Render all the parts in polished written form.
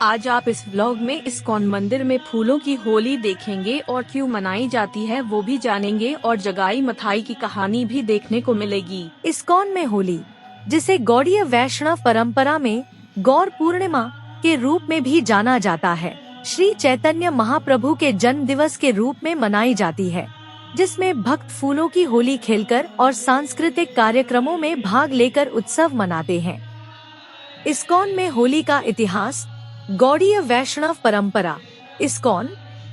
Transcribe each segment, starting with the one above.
आज आप इस व्लॉग में इस्कॉन मंदिर में फूलों की होली देखेंगे और क्यों मनाई जाती है वो भी जानेंगे और जगाई मथाई की कहानी भी देखने को मिलेगी। इस्कॉन में होली, जिसे गौड़ीय वैष्णव परंपरा में गौर पूर्णिमा के रूप में भी जाना जाता है, श्री चैतन्य महाप्रभु के जन्म दिवस के रूप में मनाई जाती है, जिसमें भक्त फूलों की होली खेलकर और सांस्कृतिक कार्यक्रमों में भाग लेकर उत्सव मनाते हैं। इस्कॉन में होली का इतिहास। गौड़ीय वैष्णव परंपरा। इस्कॉन,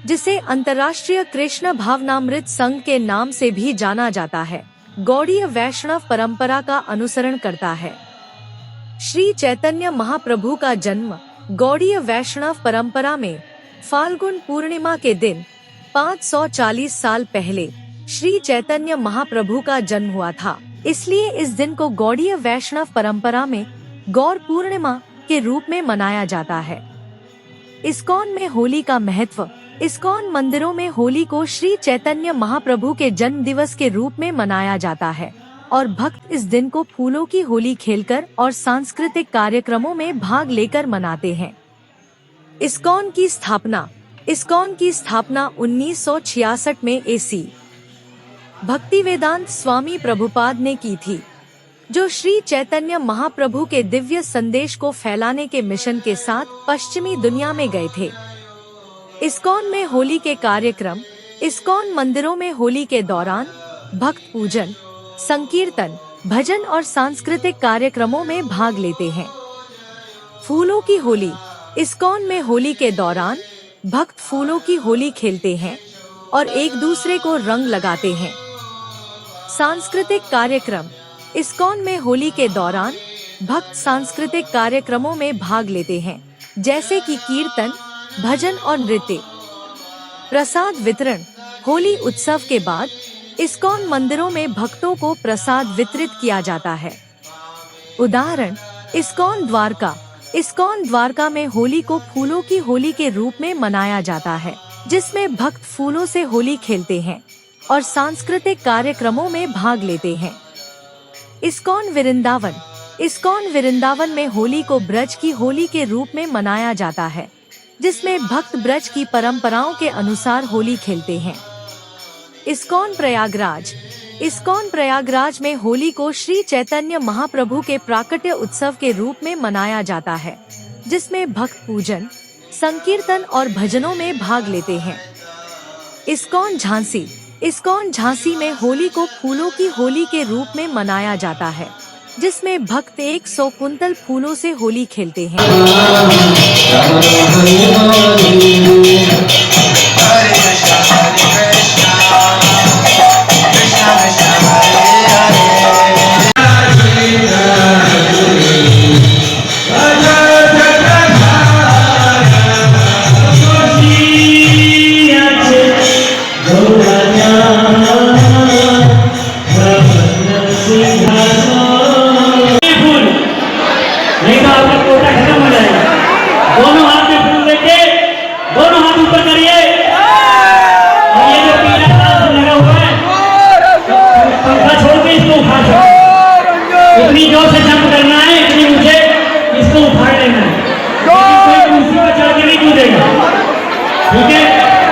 जिसे अंतर्राष्ट्रीय कृष्ण भावनामृत संघ के नाम से भी जाना जाता है, गौड़ीय वैष्णव परंपरा का अनुसरण करता है। श्री चैतन्य महाप्रभु का जन्म गौड़ीय वैष्णव परंपरा में फाल्गुन पूर्णिमा के दिन 540 साल पहले श्री चैतन्य महाप्रभु का जन्म हुआ था। इसलिए इस दिन को गौड़ीय वैष्णव परंपरा में गौर पूर्णिमा के रूप में मनाया जाता है। इस्कॉन में होली का महत्व। इस्कॉन मंदिरों में होली को श्री चैतन्य महाप्रभु के जन्म दिवस के रूप में मनाया जाता है और भक्त इस दिन को फूलों की होली खेलकर और सांस्कृतिक कार्यक्रमों में भाग लेकर मनाते हैं। इस्कॉन की स्थापना। इस्कॉन की स्थापना 1966 में एसी भक्तिवेदांत स्वामी प्रभुपाद ने की थी, जो श्री चैतन्य महाप्रभु के दिव्य संदेश को फैलाने के मिशन के साथ पश्चिमी दुनिया में गए थे। इस्कॉन में होली के कार्यक्रम। इस्कॉन मंदिरों में होली के दौरान भक्त पूजन, संकीर्तन, भजन और सांस्कृतिक कार्यक्रमों में भाग लेते हैं। फूलों की होली। इस्कॉन में होली के दौरान भक्त फूलों की होली खेलते हैं और एक दूसरे को रंग लगाते हैं। सांस्कृतिक कार्यक्रम। इस्कॉन में होली के दौरान भक्त सांस्कृतिक कार्यक्रमों में भाग लेते हैं, जैसे कि कीर्तन, भजन और नृत्य। प्रसाद वितरण। होली उत्सव के बाद इस्कॉन मंदिरों में भक्तों को प्रसाद वितरित किया जाता है। उदाहरण, इस्कॉन द्वारका। इस्कॉन द्वारका में होली को फूलों की होली के रूप में मनाया जाता है, जिसमें भक्त फूलों से होली खेलते हैं और सांस्कृतिक कार्यक्रमों में भाग लेते हैं। इस्कॉन वृंदावन। इस्कॉन वृंदावन में होली को ब्रज की होली के रूप में मनाया जाता है, जिसमें भक्त ब्रज की परंपराओं के अनुसार होली खेलते हैं। इस्कॉन प्रयागराज। इस्कॉन प्रयागराज में होली को श्री चैतन्य महाप्रभु के प्राकट्य उत्सव के रूप में मनाया जाता है, जिसमें भक्त पूजन, संकीर्तन और भजनों में भाग लेते हैं। इस्कॉन झांसी। इस्कॉन झांसी में होली को फूलों की होली के रूप में मनाया जाता है, जिसमें भक्त 100 कुंतल फूलों से होली खेलते हैं। दोनों हाथ में फूल लेके दोनों हाथ ऊपर करिए और ये जो पीला लाल लगा हुआ है, पंखा छोड़ के इसको उठा दो। इतनी जोर से जंप करना है, इतनी ऊंचे, इसको उठा लेना है। कोई कुर्सी पर चढ़ के नहीं कूदेगा, ठीक है?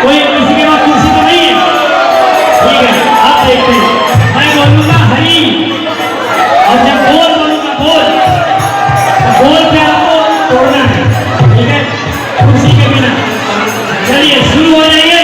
कोई किसी के पास कुर्सी तो नहीं है, ठीक है? आप देखते हैं, मैं बोलूंगा हरी और जब बोल बोलूंगा बोल, बोल पे आपको तोड़ना है, ठीक है? कुर्सी के बिना। चलिए शुरू हो जाइए।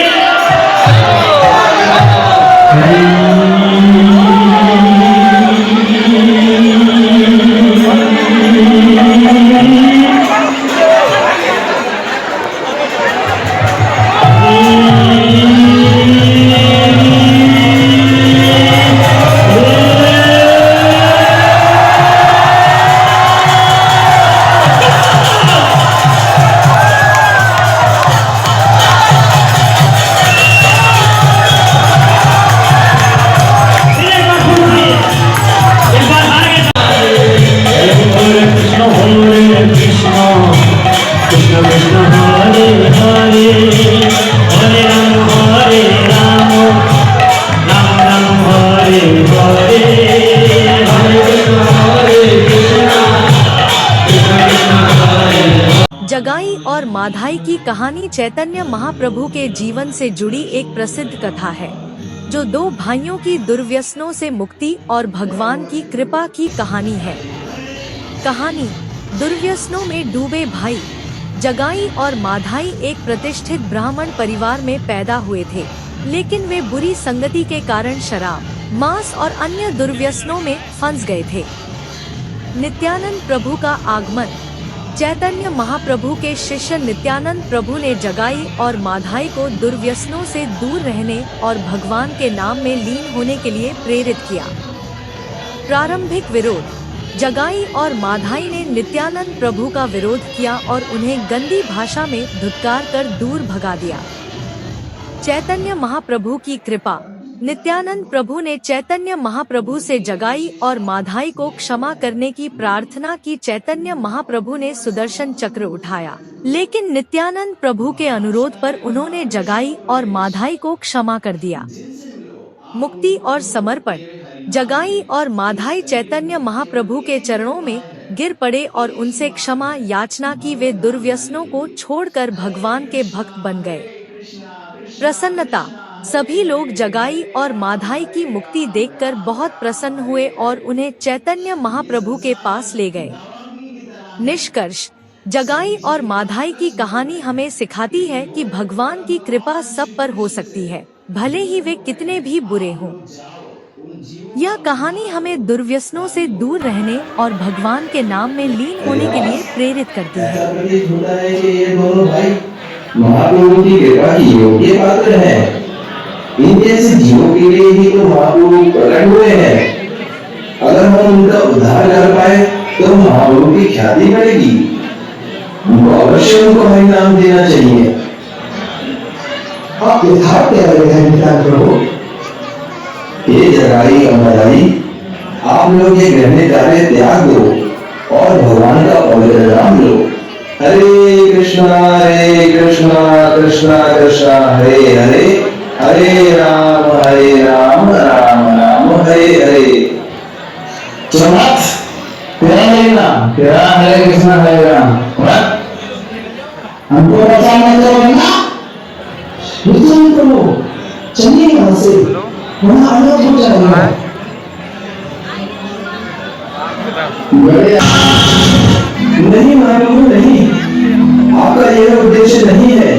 जगाई और और माधाई की कहानी चैतन्य महाप्रभु के जीवन से जुड़ी एक प्रसिद्ध कथा है, जो दो भाइयों की दुर्व्यसनों से मुक्ति और भगवान की कृपा की कहानी है। कहानी: दुर्व्यसनों में डूबे भाई जगाई और माधाई एक प्रतिष्ठित ब्राह्मण परिवार में पैदा हुए थे, लेकिन वे बुरी संगति के कारण शराब, मांस और अन्य दुर्व्यसनों में फंस गए थे। नित्यानंद प्रभु का आगमन: चैतन्य महाप्रभु के शिष्य नित्यानंद प्रभु ने जगाई और माधाई को दुर्व्यसनों से दूर रहने और भगवान के नाम में लीन होने के लिए प्रेरित किया। प्रारंभिक विरोध: जगाई और माधाई ने नित्यानंद प्रभु का विरोध किया और उन्हें गंदी भाषा में धुतकार कर दूर भगा दिया। चैतन्य महाप्रभु की कृपा: नित्यानंद प्रभु ने चैतन्य महाप्रभु से जगाई और माधाई को क्षमा करने की प्रार्थना की। चैतन्य महाप्रभु ने सुदर्शन चक्र उठाया, लेकिन नित्यानंद प्रभु के अनुरोध पर उन्होंने जगाई और माधाई को क्षमा कर दिया। मुक्ति और समर्पण: जगाई और माधाई चैतन्य महाप्रभु के चरणों में गिर पड़े और उनसे क्षमा याचना की। वे दुर्व्यसनों को छोड़कर भगवान के भक्त बन गए। प्रसन्नता: सभी लोग जगाई और माधाई की मुक्ति देखकर बहुत प्रसन्न हुए और उन्हें चैतन्य महाप्रभु के पास ले गए। निष्कर्ष: जगाई और माधाई की कहानी हमें सिखाती है कि भगवान की कृपा सब पर हो सकती है, भले ही वे कितने भी बुरे हों। यह कहानी हमें दुर्व्यसनों से दूर रहने और भगवान के नाम में लीन होने के लिए प्रेरित करती है। ऐसा प्रतीत होता है कि ये दोनों भाई महाप्रभु की कृपा की योग्य पात्र हैं। इन जैसे जीवों के लिए ही तो महाप्रभु प्रकट हुए हैं। अगर हम उनका उद्धार कर पाए तो महाप्रभु की ख्याति बढ़ेगी। हमको अवश्य उनको हरि नाम देना चाहिए। आप यथार्थ कह रहे हैं नित्यानंद प्रभु। ये जगाई और माधाई, आप लोग ये गहने कार्य त्याग दो और भगवान का पवित्र नाम लो। हरे कृष्णा कृष्णा कृष्णा हरे हरे, हरे राम राम राम हरे हरे। चमत तेरा हरे नाम, तेरा हरे कृष्णा हरे राम। हमको बचाना तो ना नित्यानंद प्रभु, चलिए यहाँ से, वहाँ अलग हो जाएगा। नहीं महाप्रभु नहीं, आपका यह उद्देश्य नहीं है।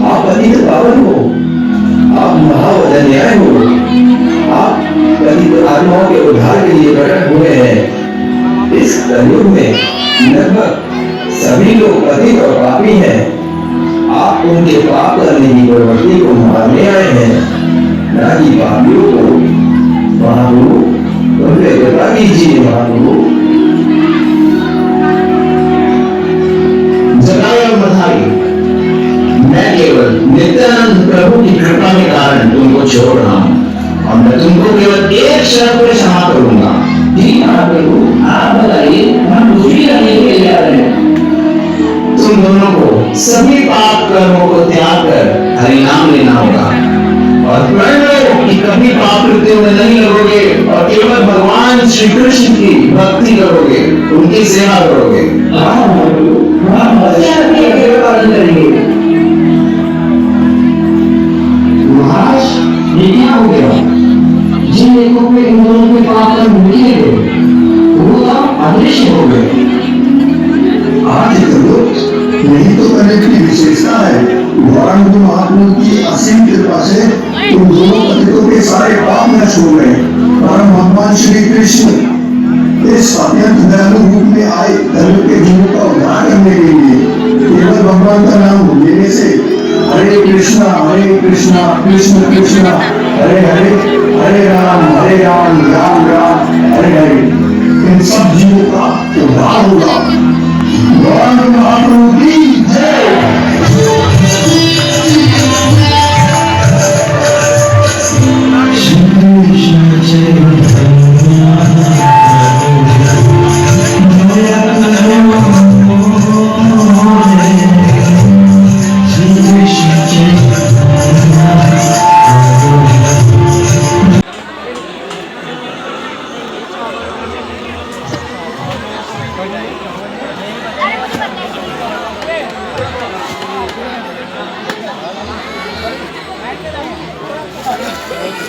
आप पतित पावन हो, आप महावदन्याय हो, आप पतित आत्माओं के उद्धार के लिए प्रकट हुए हैं। इस कलयुग में लगभग सभी लोग पतित और पापी हैं। आप उनके पाप करने की प्रवृत्ति को मारने आए हैं, न कि पापियों को। महाप्रभु उनके कृपा कीजिए। महाप्रभु जगाई और माधाई, मैं केवल नित्यानंद प्रभु की कृपा के कारण तुमको छोड़ रहा हूँ और मैं तुमको केवल एक शर्त पर क्षमा करूंगा। जी महाप्रभु, आप बताइए, हम दुखी रहने के लिए आ रहे हैं। तुम दोनों को सभी पाप कर्मों को त्याग कर हरि नाम लेना होगा और प्रण लो कि कभी पाप कृत्यों में नहीं लगोगे और केवल भगवान श्री कृष्ण की भक्ति करोगे, उनकी सेवा करोगे। पालन करेंगे। महाराज, ये क्या हो गया? जिन लेखों में इन दोनों के पाप कर्म मिले वो अदृश्य हो गए। आज यही तो कनेक्ट की विशेषता है। गौरांग महाप्रभु की असीम कृपा से उन दोनों पतितों के सारे पाप नष्ट हो गए। परम भगवान श्री कृष्ण इस अत्यंत दयालु रूप में आए धर्म के जीवों का उद्धार करने के लिए। केवल भगवान का नाम लेने से हरे कृष्णा कृष्ण कृष्ण हरे हरे, हरे राम राम राम हरे हरे, इन सब जीवों का उद्धार होगा। गौरांग महाप्रभु की जय। Thank you.